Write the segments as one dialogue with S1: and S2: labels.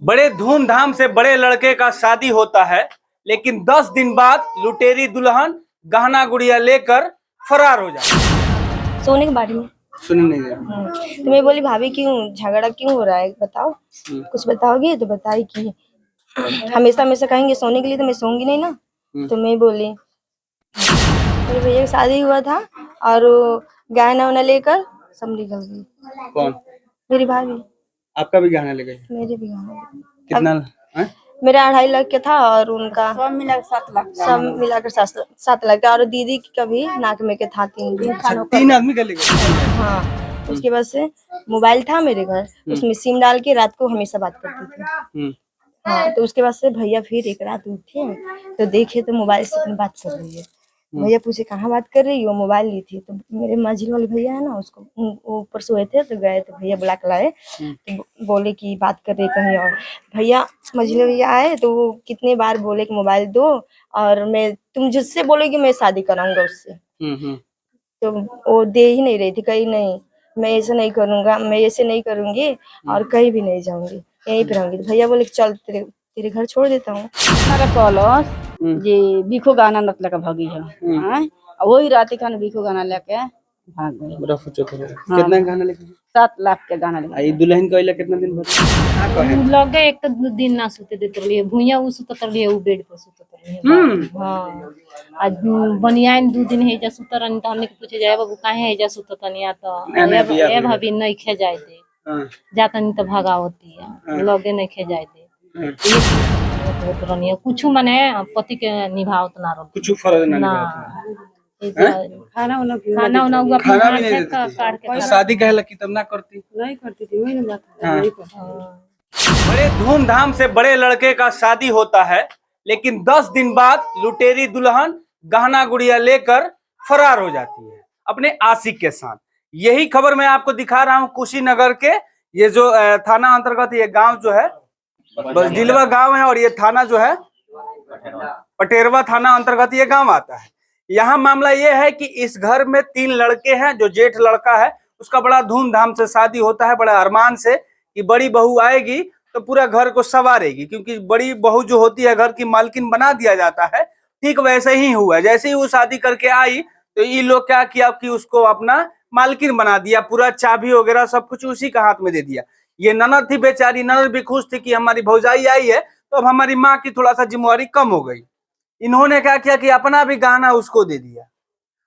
S1: बड़े धूमधाम से बड़े लड़के का शादी होता है, लेकिन 10 दिन बाद लुटेरी दुल्हन गहना गुड़िया लेकर फरार हो जाती है।
S2: सोने के बारे में
S1: सुन नहीं रहे।
S2: तो मैं बोली भाभी क्यों झगड़ा क्यों हो रहा है, बताओ कुछ बताओगी। तो बताई कि हमेशा हमेशा कहेंगे सोने के लिए तो मैं सोऊंगी नहीं ना। तो मैं बोली मेरे भैया की शादी हुआ था और गहना वहना लेकर सब निकल गई।
S1: कौन?
S2: मेरी भाभी।
S1: आपका भी गहना ले गई?
S2: मेरे भी गहना
S1: कितना?
S2: मेरा 2.5 लाख का था और उनका सब मिलाकर 7 लाख। सब मिलाकर 7 लाख का। और दीदी का भी नाक में के था
S1: 3 आदमी का ले गए?
S2: हाँ। उसके बाद से मोबाइल था मेरे घर, उसमें सिम डाल के रात को हमेशा बात करती थी। हाँ। तो उसके बाद से भैया फिर एक रात उठे तो देखे तो मोबाइल से अपनी बात कर रही है। भैया पूछे कहाँ बात कर रही हो, मोबाइल ली थी। तो मेरे माझी वाले भैया है ना, उसको वो ऊपर सोए थे तो गए तो भैया बुला के लाए। तो बोले कि बात कर रही कहीं और। भैया मझले भैया आए तो वो कितने बार बोले कि मोबाइल दो और मैं तुम जिससे बोलोगी मैं शादी कराऊंगा उससे। तो वो दे ही नहीं रही थी, कहीं नहीं मैं ऐसा नहीं करूंगा, मैं ऐसे नहीं करूंगी और कहीं भी नहीं जाऊंगी, यहीं पे रहूंगी। तो भैया बोले चल तेरे घर छोड़ देता हूँ।
S3: जे बिखो गाना नत लेके भागी है। वही रात खान बिखो गाना लेके भाग गई।
S1: कितना गाना लेके?
S3: 7 लाख के गाना लेके।
S1: आई दुल्हन कहला कितना दिन भर
S4: लगे एक तो दिन ना सुते देते रहिए, भुइया उ सुतत रहिए, उ बेड पर सुतत रहिए। हां आज बनियान 2 दिन है जा सुतर रहनी। तो हमने के पूछे जाए बाबू काहे है जा सुतत नहीं तो ए भाभी नहीं खे जाए दे। जाता नहीं तो भागा होती है, लगे नहीं खे जाए दे। कुछ माने पति के निभावत ना रहो,
S1: कुछ फर्ज ना निभावत।
S3: खाना वाला
S4: खाना वाना वो अपने हाथ से काट के
S1: शादी कहला कि तब ना करती?
S3: नहीं करती थी, वही ना बात।
S1: बड़े धूमधाम से बड़े लड़के का शादी होता है, लेकिन 10 दिन बाद लुटेरी दुल्हन गहना गुड़िया लेकर फरार हो जाती है अपने आशिक के साथ। यही खबर मैं आपको दिखा रहा हूं कुशीनगर के, ये जो थाना अंतर्गत ये गांव जो है बजडिलवा गांव है और ये थाना जो है पटेरवा थाना अंतर्गत ये गांव आता है। यहाँ मामला ये है कि इस घर में 3 लड़के हैं। जो जेठ लड़का है उसका बड़ा धूमधाम से शादी होता है, बड़ा अरमान से कि बड़ी बहू आएगी तो पूरा घर को संवारेगी, क्योंकि बड़ी बहू जो होती है घर की मालकिन बना दिया जाता है। ठीक वैसे ही हुआ, जैसे ही वो शादी करके आई तो ये लोग क्या किया कि उसको अपना मालकिन बना दिया, पूरा चाबी वगैरह सब कुछ उसी का हाथ में दे दिया। ये ननद थी बेचारी, ननद भी खुश थी कि हमारी भौजाई आई है तो अब हमारी माँ की थोड़ा सा जिम्मेवारी कम हो गई। इन्होंने क्या किया कि अपना भी गहना उसको दे दिया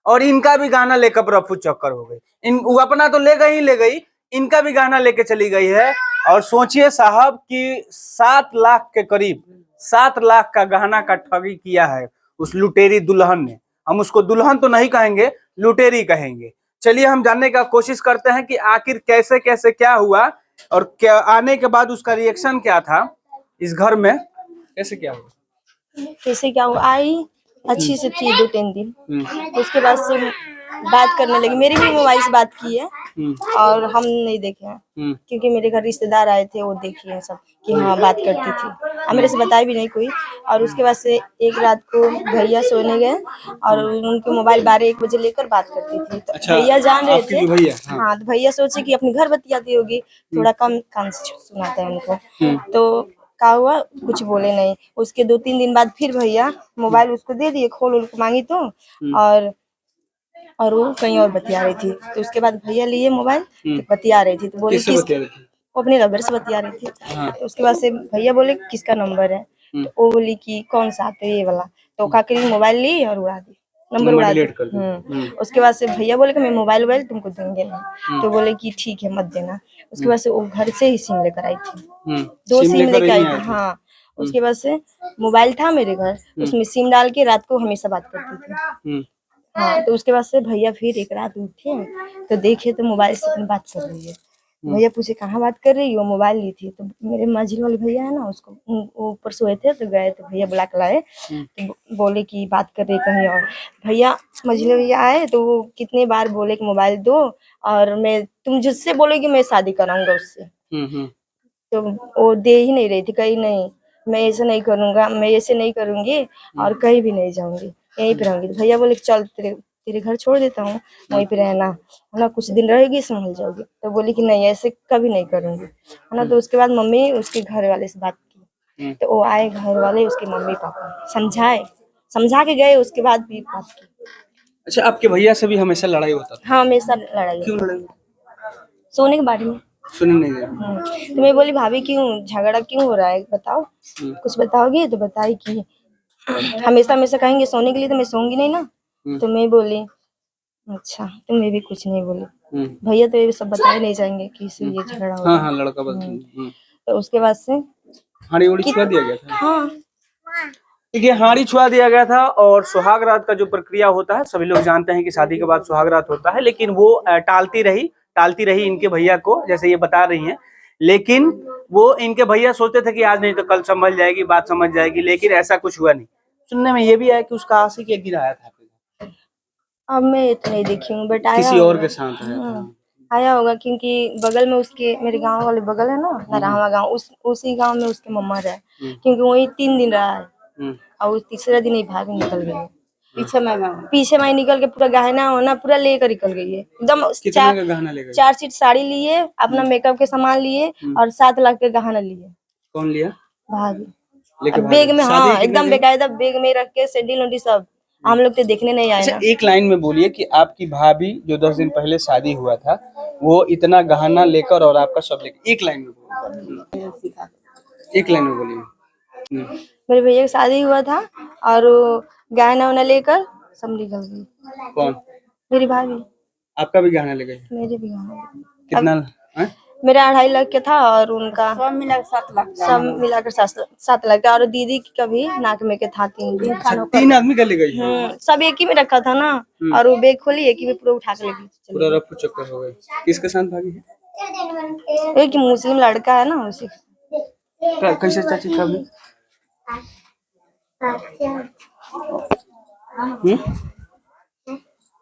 S1: और इनका भी गहना लेकर रफू चक्कर हो गई। वो अपना तो ले गई, इनका भी गहना लेके चली गई है। और सोचिए साहब कि 7 लाख के करीब, 7 लाख का गहना का ठगी किया है उस लुटेरी दुल्हन ने। हम उसको दुल्हन तो नहीं कहेंगे, लुटेरी कहेंगे। चलिए हम जानने का कोशिश करते हैं कि आखिर कैसे कैसे क्या हुआ और क्या आने के बाद उसका रिएक्शन क्या था इस घर में, कैसे क्या हुआ।
S2: कैसे क्या हुआ, आई अच्छी से थी 2-3 दिन। उसके बाद से बात करने लगी, मेरी भी मोबाइल से बात की है और हम नहीं देखे हैं क्योंकि मेरे घर रिश्तेदार आए थे, वो देखिए सब कि हाँ बात करती थी। मेरे से बताई भी नहीं कोई। और उसके बाद से एक रात को भैया सोने गए और उनके मोबाइल 12-1 बजे लेकर बात करती थी। तो
S1: अच्छा,
S2: भैया जान रहे थे।
S1: भैया
S2: हाँ तो भैया सोचे कि अपने घर बतियाती होगी, थोड़ा कम कान से सुनाता है उनको। तो क्या हुआ, कुछ बोले नहीं। उसके 2-3 दिन बाद फिर भैया मोबाइल उसको दे दिए, खोल मांगी तो और वो कहीं और बतिया रही थी। तो उसके बाद भैया लिए मोबाइल तो बतिया रही थी। तो बोले वो अपने लवर से बतिया रही थी। उसके बाद से भैया बोले किसका नंबर है, तो वो बोली कि कौन सा, तो ये वाला। तो खाकर मोबाइल ली और उड़ा दी, नंबर उड़ा दी। उसके बाद से भैया बोले कि मैं मोबाइल तुमको देंगे नहीं। तो बोले कि ठीक है मत देना। उसके बाद से वो घर से ही सिम लेकर आई थी, 2 सिम लेकर आई थी। हाँ। उसके बाद से मोबाइल था मेरे घर, उसमें सिम डाल के रात को हमेशा बात करती थी। हाँ। तो उसके बाद से भैया फिर एक रात उठे तो देखे तो मोबाइल से अपनी बात कर रही है। भैया पूछे कहाँ बात कर रही हो, मोबाइल ली थी। तो मेरे माझी वाले भैया है ना, उसको वो ऊपर सोए थे तो गए तो भैया बुला के लाए। तो बोले कि बात कर रही कहीं और। भैया मझले भैया आए तो वो कितने बार बोले कि मोबाइल दो और मैं तुम जिससे बोलोगी मैं शादी कराऊंगा उससे। तो वो दे ही नहीं रही थी, कहीं नहीं मैं ऐसा नहीं करूंगा, मैं ऐसे नहीं करूंगी और कहीं भी नहीं जाऊंगी, यहीं पे रहूंगी। तो भैया बोले चल तेरे घर छोड़ देता हूँ, वहीं पे रहना है ना, कुछ दिन रहेगी संभल जाओगी। तो बोली कि नहीं ऐसे कभी नहीं करूंगी है ना। तो उसके बाद मम्मी उसके घर वाले से बात की, तो वो आए घर वाले, उसके मम्मी पापा समझाए, समझा के गए, उसके बाद भी बात की।
S1: अच्छा, आपके भैया से भी हमेशा लड़ाई होता था?
S2: हाँ हमेशा लड़ाई
S1: क्यों
S2: होती।
S1: लड़ाई?
S2: सोने के बारे में।
S1: सुनने नहीं दिया।
S2: तो मैं बोली भाभी क्यों झगड़ा क्यों हो रहा है बताओ, कुछ बताओगी। तो बताई कि हमेशा हमेशा कहेंगे सोने के लिए, तो मैं सोऊंगी नहीं ना। तो मैं बोली अच्छा, तो मैं भी कुछ नहीं बोली। भैया तो ये सब बताए नहीं जाएंगे कि इससे ये झगड़ा हो रहा
S1: हाँ
S2: है।
S1: हाँ, लड़का बदल।
S2: तो उसके बाद से
S1: हाड़ी उड़ी छुआ दिया गया था?
S2: हाँ
S1: देखिए, हाड़ी छुआ दिया गया था। और सुहाग रात का जो प्रक्रिया होता है, सभी लोग जानते हैं कि शादी के बाद सुहाग रात होता है, लेकिन वो टालती रही इनके भैया को, जैसे ये बता रही हैं। लेकिन वो इनके भैया सोचते थे कि आज नहीं तो कल संभल जाएगी, बात समझ जाएगी, लेकिन ऐसा कुछ हुआ नहीं। सुनने में ये भी आया कि उसका आशिक एक दिन आया था आपके घर।
S2: अब मैं इतना नहीं देखी हूँ, बट आया
S1: किसी और
S2: होगा।
S1: के साथ आया था?
S2: आया होगा क्योंकि बगल में उसके, मेरे गांव वाले बगल है ना नरहवा गांव, उसी गांव में उसके मम्मा रहे, क्योंकि वही 3 दिन रहा है। और उस तीसरा दिन ही भाभी निकल गई। पीछे माई निकल के पूरा गहना होना पूरा लेकर निकल गई है एकदम।
S1: कितना का गहना ले गई?
S2: 4 सीट साड़ी लिए, अपना मेकअप के सामान लिए, और 7 लाख के गहना लिए।
S1: कौन लिया?
S2: भाभी।
S1: लेके
S2: बैग में,
S1: शादी
S2: हाँ
S1: कितने
S2: एकदम
S1: दिन?
S2: बेकायदा बैग में रख के सैंडल उंडी सब। हम लोग तो देखने नहीं आए
S1: अच्छा,
S2: ना।
S1: एक लाइन में बोलिए कि आपकी भाभी जो 10 दिन पहले शादी हुआ था, वो इतना गहना लेकर और आपका सब लेकर, एक लाइन में बोलिए। एक लाइन में बोलिए।
S2: मेरे भैया की शादी हुआ था और वो गहना उना लेकर सब निकल गई।
S1: कौन?
S2: मेरी भाभी।
S1: आपका भी गहना ले गए?
S2: मेरे भी गहना।
S1: कितना हैं?
S2: मेरा 2.5 लाख का था और उनका
S3: सब मिलाकर 7 लाख।
S2: सब मिलाकर 7 लाख का। और दीदी का भी नाक में के था 3 दिन।
S1: अच्छा, 3 आदमी का ले गई है?
S2: सब एक ही में रखा था ना। और वो बैग खोली एक ही में पूरा उठा के ले गई।
S1: पूरा रफू चक्कर हो गई। किसके साथ भागी है?
S2: एक मुस्लिम लड़का है ना उसी।
S1: कैसे चाची कभी?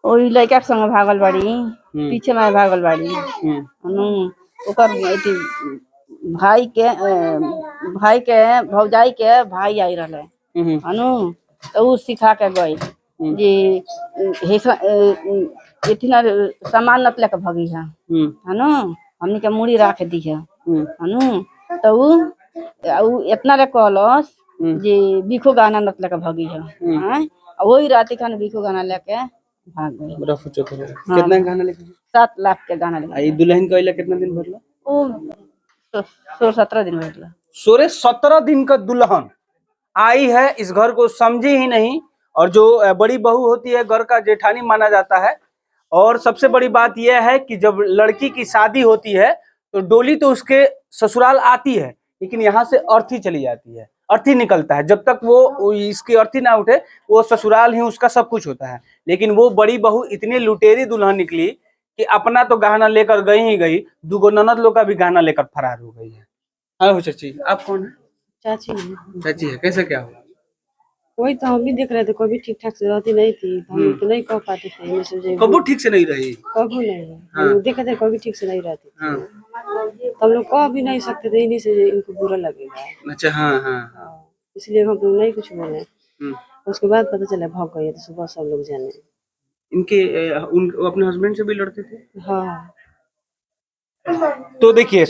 S3: ओई लड़का के संग भागल बाड़ी, पीछे में भागल बाड़ी। अनु ओकर एथी भाई के भौजाई के भाई आई रहले अनु, तो उ सिखा के गई जे इतना सामान नत लेके भगी है अनु, हमनी के मुड़ी राख दी है अनु। तो उ इतना रे कहलस जे बिखो गाना नत लेके भगी है। वही रात खान बिखो गाना लेके भाग गई।
S1: रफू चक्कर। कितना गहना लेके?
S3: 7 लाख के गाना लेके।
S1: आई दुल्हन कइला कितना दिन भरला?
S3: वो 16-17 दिन भरला।
S1: 16-17 दिन का दुल्हन आई है इस घर को, समझी ही नहीं। और जो बड़ी बहू होती है घर का जेठानी माना जाता है। और सबसे बड़ी बात यह है कि जब लड़की की शादी होती है तो डोली तो उसके ससुराल आती है, लेकिन यहाँ से अर्थी चली जाती है, अर्थी निकलता है। जब तक वो इसकी अर्थी ना उठे वो ससुराल ही उसका सब कुछ होता है। लेकिन वो बड़ी बहू इतनी लुटेरी दुल्हन निकली कि अपना तो गहना लेकर गई ही गई, 2 ननद लोग का भी गहना लेकर फरार हो गई है। हाँ हो चाची, आप कौन है?
S5: चाची
S1: चाची है, कैसे क्या हुआ?
S5: वही तो हम भी देख रहे थे, कोई भी ठीक ठाक से रहती नहीं थी, तो हम तो नहीं कह पाते थे। मैं सोचे
S1: कबू ठीक से नहीं रही?
S5: कभी नहीं, हम देखे थे कभी ठीक से नहीं रहती थी। तो हम लोग कह भी नहीं सकते थे, इन्हीं से इनको बुरा लगेगा।
S1: अच्छा, हाँ हाँ।
S5: इसलिए हम लोग नहीं कुछ बोले। उसके बाद पता चला भाग गई, तो सुबह सब लोग जाने।
S1: इनके अपने हस्बैंड से भी लड़ते थे?
S5: हाँ।
S1: तो देखिए